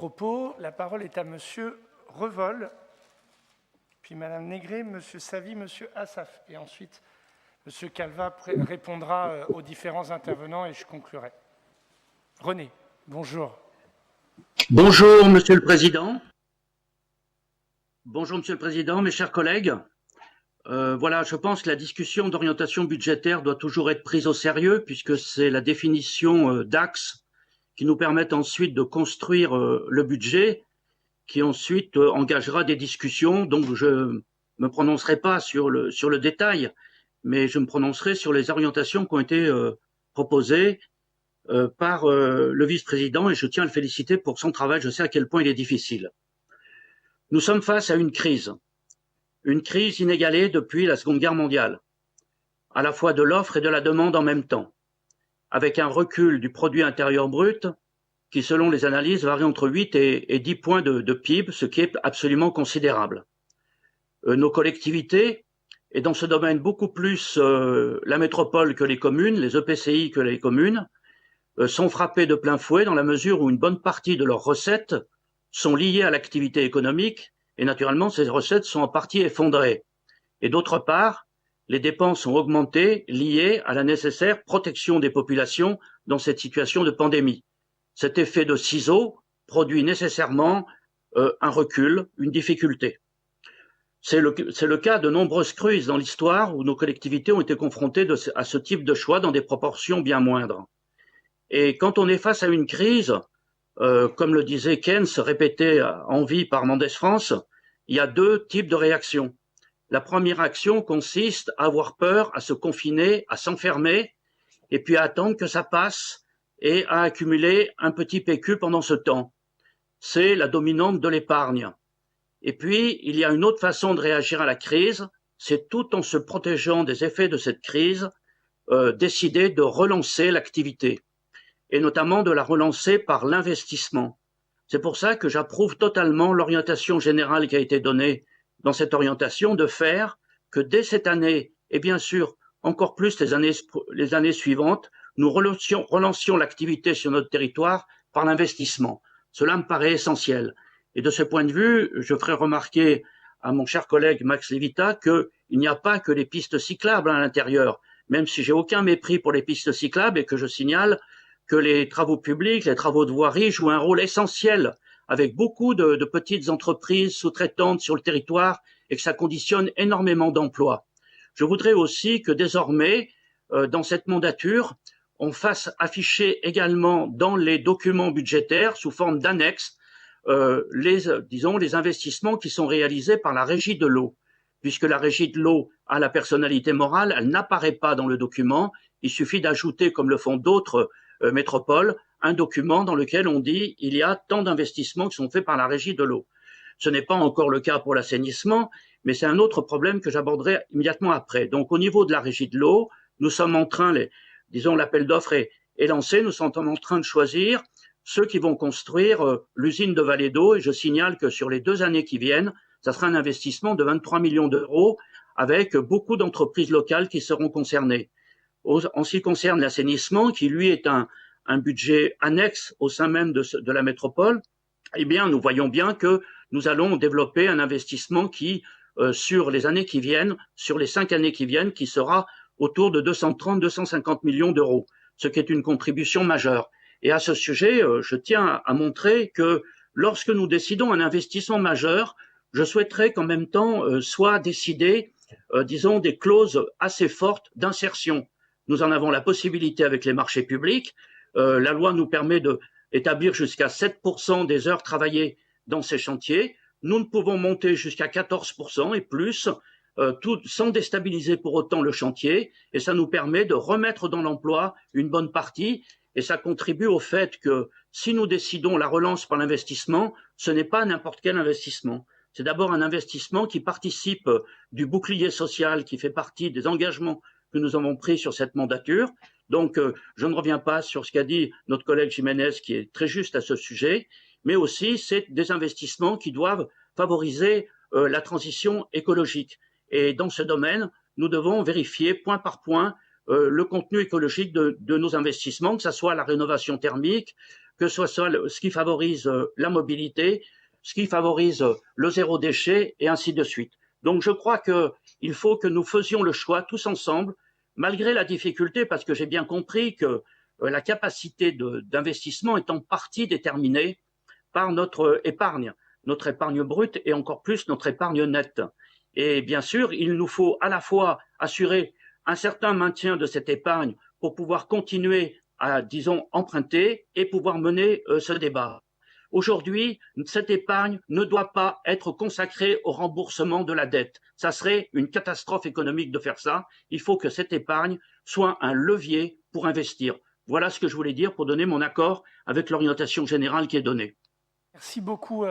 propos. La parole est à Monsieur Revol, puis Madame Négré, Monsieur Savy, Monsieur Assaf. Et ensuite, Monsieur Calva répondra aux différents intervenants et je conclurai. René, bonjour. Bonjour, Monsieur le Président. Bonjour, Monsieur le Président, mes chers collègues. Voilà, je pense que la discussion d'orientation budgétaire doit toujours être prise au sérieux puisque c'est la définition d'axes qui nous permettent ensuite de construire le budget qui ensuite engagera des discussions. Donc, je ne me prononcerai pas sur le détail, mais je me prononcerai sur les orientations qui ont été proposées par le vice-président et je tiens à le féliciter pour son travail. Je sais à quel point il est difficile. Nous sommes face à une crise inégalée depuis la Seconde Guerre mondiale, à la fois de l'offre et de la demande en même temps, avec un recul du produit intérieur brut qui, selon les analyses, varie entre 8 et 10 points de PIB, ce qui est absolument considérable. Nos collectivités, et dans ce domaine beaucoup plus la métropole que les communes, les EPCI que les communes, sont frappées de plein fouet dans la mesure où une bonne partie de leurs recettes sont liées à l'activité économique et naturellement ces recettes sont en partie effondrées. Et d'autre part, les dépenses ont augmenté liées à la nécessaire protection des populations dans cette situation de pandémie. Cet effet de ciseau produit nécessairement un recul, une difficulté. C'est le cas de nombreuses crises dans l'histoire où nos collectivités ont été confrontées à ce type de choix dans des proportions bien moindres. Et quand on est face à une crise, comme le disait Keynes, répété à envi par Mendès France, il y a deux types de réactions. La première action consiste à avoir peur, à se confiner, à s'enfermer, et puis à attendre que ça passe et à accumuler un petit PQ pendant ce temps. C'est la dominante de l'épargne. Et puis, il y a une autre façon de réagir à la crise, c'est tout en se protégeant des effets de cette crise, décider de relancer l'activité, et notamment de la relancer par l'investissement. C'est pour ça que j'approuve totalement l'orientation générale qui a été donnée dans cette orientation de faire que dès cette année, et bien sûr encore plus les années suivantes, nous relancions l'activité sur notre territoire par l'investissement. Cela me paraît essentiel. Et de ce point de vue, je ferai remarquer à mon cher collègue Max Levita qu'il n'y a pas que les pistes cyclables à l'intérieur, même si j'ai aucun mépris pour les pistes cyclables et que je signale que les travaux publics, les travaux de voirie jouent un rôle essentiel avec beaucoup de petites entreprises sous-traitantes sur le territoire et que ça conditionne énormément d'emplois. Je voudrais aussi que désormais, dans cette mandature, on fasse afficher également dans les documents budgétaires sous forme d'annexes les investissements qui sont réalisés par la Régie de l'eau. Puisque la Régie de l'eau a la personnalité morale, elle n'apparaît pas dans le document. Il suffit d'ajouter, comme le font d'autres métropoles, un document dans lequel on dit il y a tant d'investissements qui sont faits par la Régie de l'eau. Ce n'est pas encore le cas pour l'assainissement, mais c'est un autre problème que j'aborderai immédiatement après. Donc au niveau de la Régie de l'eau, nous sommes en train, l'appel d'offres est lancé, nous sommes en train de choisir ceux qui vont construire l'usine de Vallée d'Eau, et je signale que sur les 2 années qui viennent, ça sera un investissement de 23 millions d'euros avec beaucoup d'entreprises locales qui seront concernées. En ce qui concerne l'assainissement, qui lui est un budget annexe au sein même de la métropole, eh bien, nous voyons bien que nous allons développer un investissement qui, sur les années qui viennent, sur les 5 années qui viennent, qui sera autour de 230-250 millions d'euros, ce qui est une contribution majeure. Et à ce sujet, je tiens à montrer que lorsque nous décidons un investissement majeur, je souhaiterais qu'en même temps soient décidées, des clauses assez fortes d'insertion. Nous en avons la possibilité avec les marchés publics. La loi nous permet d'établir jusqu'à 7% des heures travaillées dans ces chantiers. Nous ne pouvons monter jusqu'à 14% et plus, tout sans déstabiliser pour autant le chantier. Et ça nous permet de remettre dans l'emploi une bonne partie. Et ça contribue au fait que si nous décidons la relance par l'investissement, ce n'est pas n'importe quel investissement. C'est d'abord un investissement qui participe du bouclier social, qui fait partie des engagements que nous avons pris sur cette mandature. Donc, je ne reviens pas sur ce qu'a dit notre collègue Jiménez, qui est très juste à ce sujet, mais aussi c'est des investissements qui doivent favoriser la transition écologique. Et dans ce domaine, nous devons vérifier point par point le contenu écologique de nos investissements, que ce soit la rénovation thermique, que ce soit ce qui favorise la mobilité, ce qui favorise le zéro déchet et ainsi de suite. Donc je crois qu'il faut que nous faisions le choix tous ensemble, malgré la difficulté, parce que j'ai bien compris que la capacité d'investissement est en partie déterminée par notre épargne brute et encore plus notre épargne nette. Et bien sûr, il nous faut à la fois assurer un certain maintien de cette épargne pour pouvoir continuer à, disons, emprunter et pouvoir mener ce débat. Aujourd'hui, cette épargne ne doit pas être consacrée au remboursement de la dette. Ça serait une catastrophe économique de faire ça. Il faut que cette épargne soit un levier pour investir. Voilà ce que je voulais dire pour donner mon accord avec l'orientation générale qui est donnée. Merci beaucoup